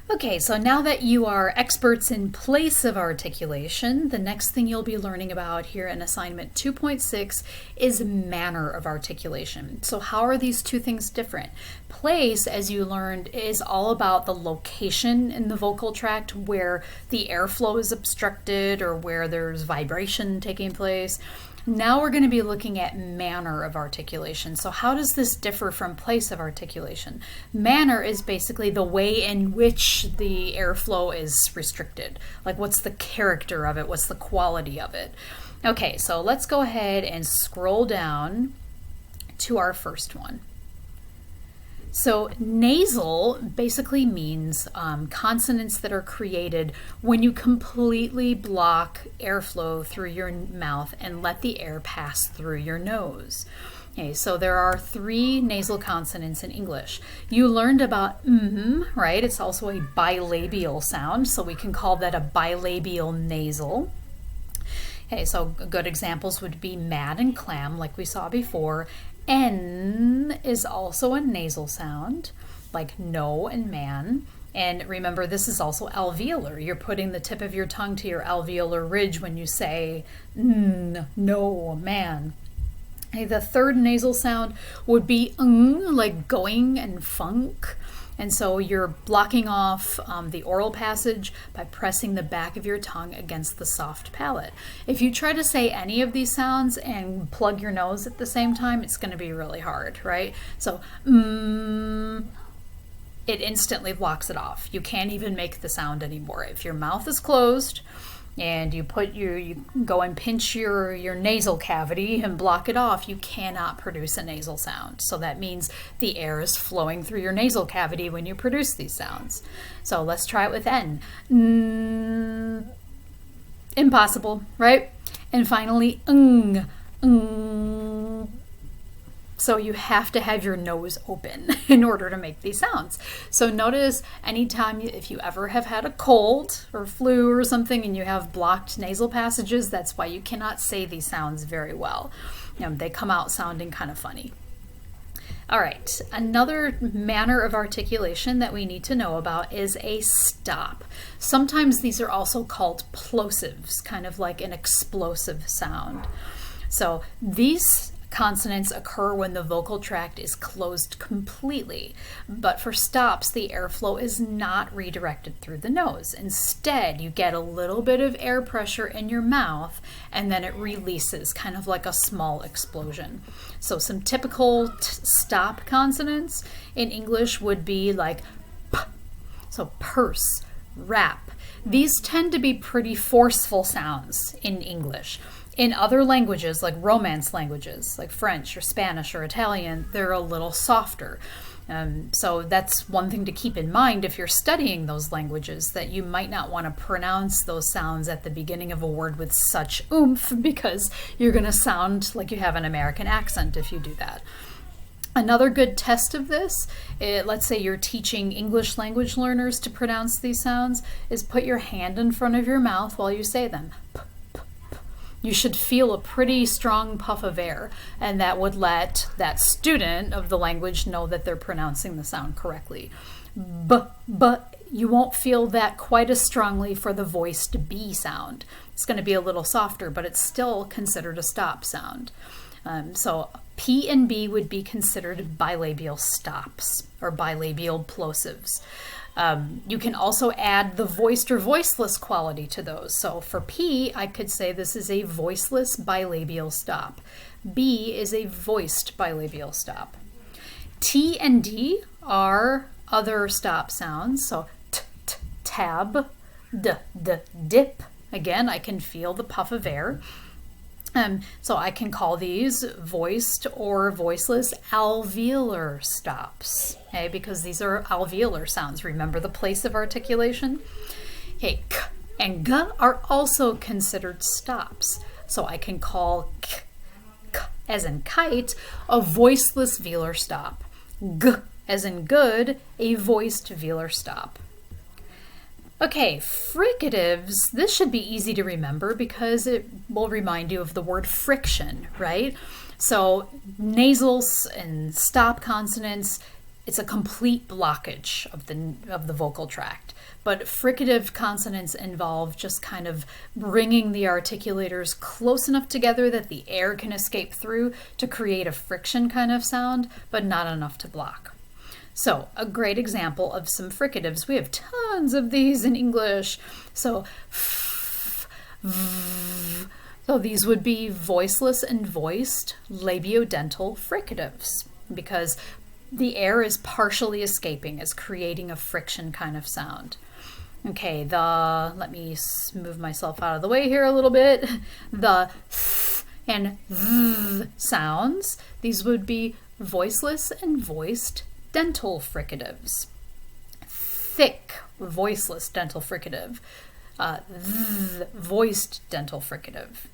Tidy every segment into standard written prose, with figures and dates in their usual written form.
Okay, so now that you are experts in place of articulation, the next thing you'll be learning about here in assignment 2.6 is manner of articulation. So how are these two things different? Place, as you learned, is all about the location in the vocal tract where the airflow is obstructed or where there's vibration taking place. Now we're going to be looking at manner of articulation. So how does this differ from place of articulation? Manner is basically the way in which the airflow is restricted. Like what's the character of it? What's the quality of it? Okay, so let's go ahead and scroll down to our first one. So nasal basically means consonants that are created when you completely block airflow through your mouth and let the air pass through your nose. Okay, so there are 3 nasal consonants in English. You learned about right? It's also a bilabial sound, so we can call that a bilabial nasal. Okay, so good examples would be mad and clam, like we saw before. N is also a nasal sound, like no and man. And remember, this is also alveolar. You're putting the tip of your tongue to your alveolar ridge when you say no, man. Okay, the third nasal sound would be like going and funk. And so you're blocking off the oral passage by pressing the back of your tongue against the soft palate. If you try to say any of these sounds and plug your nose at the same time, it's going to be really hard, right? So, it instantly blocks it off. You can't even make the sound anymore. If your mouth is closed and you go and pinch your nasal cavity and block it off, you cannot produce a nasal sound. So that means the air is flowing through your nasal cavity when you produce these sounds. So let's try it with N. Impossible, right? And finally, So you have to have your nose open in order to make these sounds. So notice anytime, if you ever have had a cold or flu or something and you have blocked nasal passages, that's why you cannot say these sounds very well. They come out sounding kind of funny. All right, another manner of articulation that we need to know about is a stop. Sometimes these are also called plosives, kind of like an explosive sound. So these consonants occur when the vocal tract is closed completely, but for stops, the airflow is not redirected through the nose. Instead, you get a little bit of air pressure in your mouth, and then it releases, kind of like a small explosion. So some typical stop consonants in English would be like p, so purse, rap. These tend to be pretty forceful sounds in English. In other languages, like Romance languages, like French or Spanish or Italian, they're a little softer. So that's one thing to keep in mind if you're studying those languages, that you might not want to pronounce those sounds at the beginning of a word with such oomph, because you're going to sound like you have an American accent if you do that. Another good test of this, let's say you're teaching English language learners to pronounce these sounds, is put your hand in front of your mouth while you say them. You should feel a pretty strong puff of air, and that would let that student of the language know that they're pronouncing the sound correctly. But you won't feel that quite as strongly for the voiced B sound. It's going to be a little softer, but it's still considered a stop sound. So P and B would be considered bilabial stops or bilabial plosives. You can also add the voiced or voiceless quality to those. So for P, I could say this is a voiceless bilabial stop. B is a voiced bilabial stop. T and D are other stop sounds. So tab, dip. Again, I can feel the puff of air. So I can call these voiced or voiceless alveolar stops, okay, because these are alveolar sounds. Remember the place of articulation? Okay, k and g are also considered stops. So I can call k as in kite, a voiceless velar stop. G as in good, a voiced velar stop. Okay, fricatives, this should be easy to remember because it will remind you of the word friction, right? So nasals and stop consonants it's a complete blockage of the vocal tract. But fricative consonants involve just kind of bringing the articulators close enough together that the air can escape through to create a friction kind of sound, but not enough to block. So a great example of some fricatives, we have tons of these in English. So so these would be voiceless and voiced labiodental fricatives, because the air is partially escaping, is creating a friction kind of sound. Okay, let me move myself out of the way here a little bit. The th and th sounds, these would be voiceless and voiced dental fricatives. Thick, voiceless dental fricative. Th, voiced dental fricative.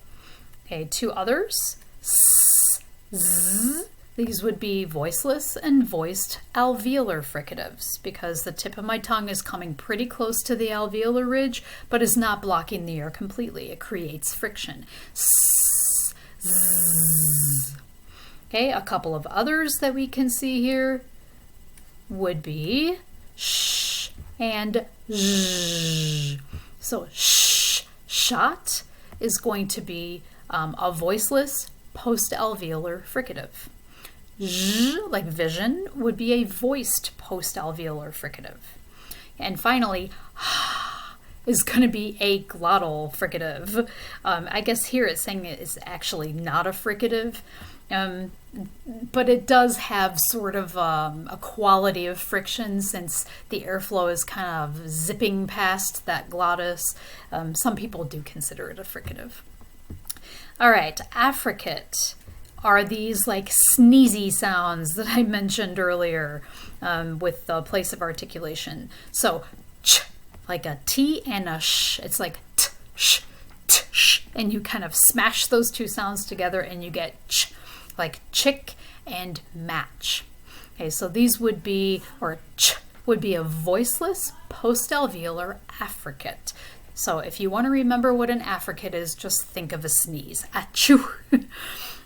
Okay, two others. S, z. These would be voiceless and voiced alveolar fricatives, because the tip of my tongue is coming pretty close to the alveolar ridge, but is not blocking the air completely. It creates friction. S, z. Okay, a couple of others that we can see here would be sh and zh. So sh, shot, is going to be a voiceless post-alveolar fricative. Zh, like vision, would be a voiced post-alveolar fricative. And finally, is going to be a glottal fricative. I guess here it's saying it's actually not a fricative, but it does have sort of a quality of friction since the airflow is kind of zipping past that glottis. Some people do consider it a fricative. All right, affricate are these like sneezy sounds that I mentioned earlier with the place of articulation. So ch, like a T and a sh. It's like t, sh, and you kind of smash those two sounds together and you get ch, like chick and match. Okay, so these would be, or ch would be a voiceless post-alveolar affricate. So if you want to remember what an affricate is, just think of a sneeze. Achoo.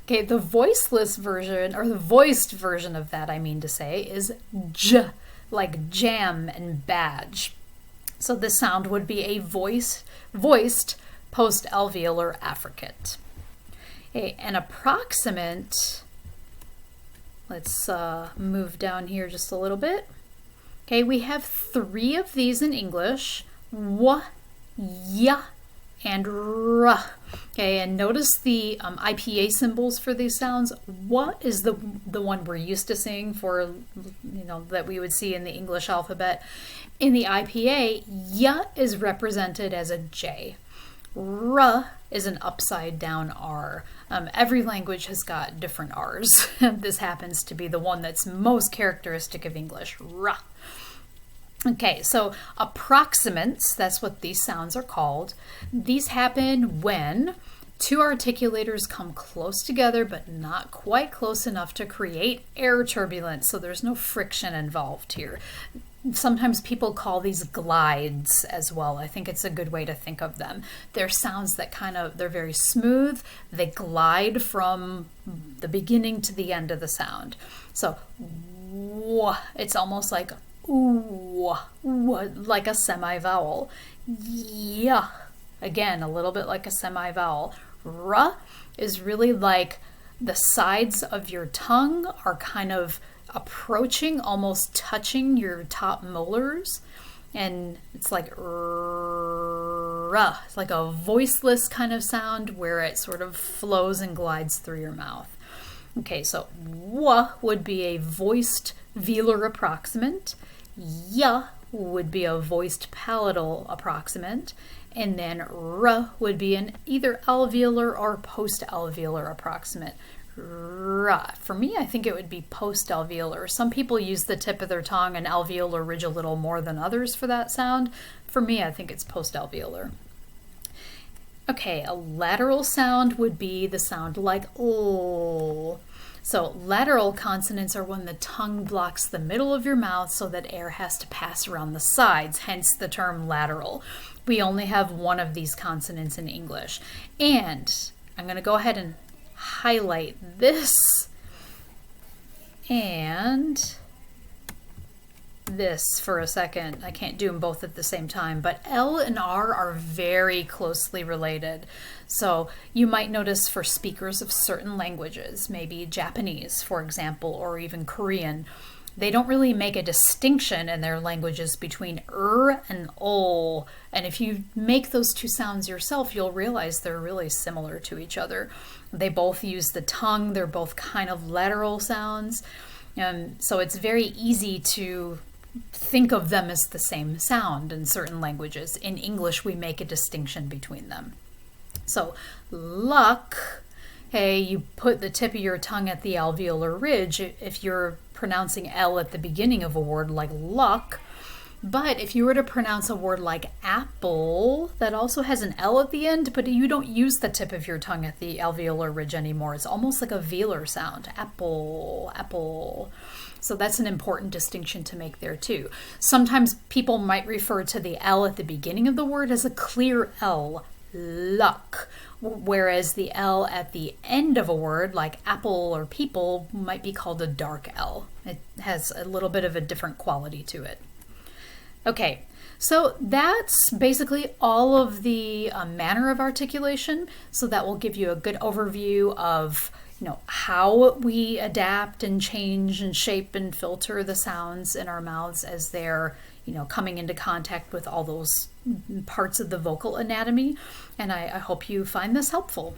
Okay, the voiceless version, or the voiced version of that, I mean to say, is j, like jam and badge. So this sound would be a voiced post-alveolar affricate. Okay, an approximant, let's move down here just a little bit. Okay, we have three of these in English, w, y, and r. Okay, and notice the IPA symbols for these sounds. What is the one we're used to seeing for, that we would see in the English alphabet. In the IPA, y is represented as a J. R is an upside down R. Every language has got different R's. This happens to be the one that's most characteristic of English, R. Okay, so approximants, that's what these sounds are called. These happen when two articulators come close together but not quite close enough to create air turbulence, so there's no friction involved here. Sometimes people call these glides as well. I think it's a good way to think of them. They're sounds that they're very smooth. They glide from the beginning to the end of the sound. So, it's almost like ooh, like a semi-vowel. Yeah, again, a little bit like a semi-vowel. R is really like the sides of your tongue are kind of approaching, almost touching your top molars. And it's like r. It's like a voiceless kind of sound where it sort of flows and glides through your mouth. Okay, so w would be a voiced velar approximant. Y would be a voiced palatal approximant, and then r would be an either alveolar or post-alveolar approximant. R. For me, I think it would be post-alveolar. Some people use the tip of their tongue and alveolar ridge a little more than others for that sound. For me, I think it's post-alveolar. Okay, a lateral sound would be the sound like oh. So lateral consonants are when the tongue blocks the middle of your mouth so that air has to pass around the sides, hence the term lateral. We only have one of these consonants in English. And I'm going to go ahead and highlight this. And this for a second. I can't do them both at the same time, but L and R are very closely related. So you might notice for speakers of certain languages, maybe Japanese, for example, or even Korean, they don't really make a distinction in their languages between and ol. And if you make those two sounds yourself, you'll realize they're really similar to each other. They both use the tongue. They're both kind of lateral sounds. So it's very easy to think of them as the same sound in certain languages. In English, we make a distinction between them. So luck, hey, you put the tip of your tongue at the alveolar ridge if you're pronouncing L at the beginning of a word like luck. But if you were to pronounce a word like apple, that also has an L at the end, but you don't use the tip of your tongue at the alveolar ridge anymore. It's almost like a velar sound. Apple, apple. So that's an important distinction to make there too. Sometimes people might refer to the L at the beginning of the word as a clear L, luck, whereas the L at the end of a word like apple or people might be called a dark L. It has a little bit of a different quality to it. Okay, so that's basically all of the manner of articulation. So that will give you a good overview of how we adapt and change and shape and filter the sounds in our mouths as they're coming into contact with all those parts of the vocal anatomy. And I hope you find this helpful.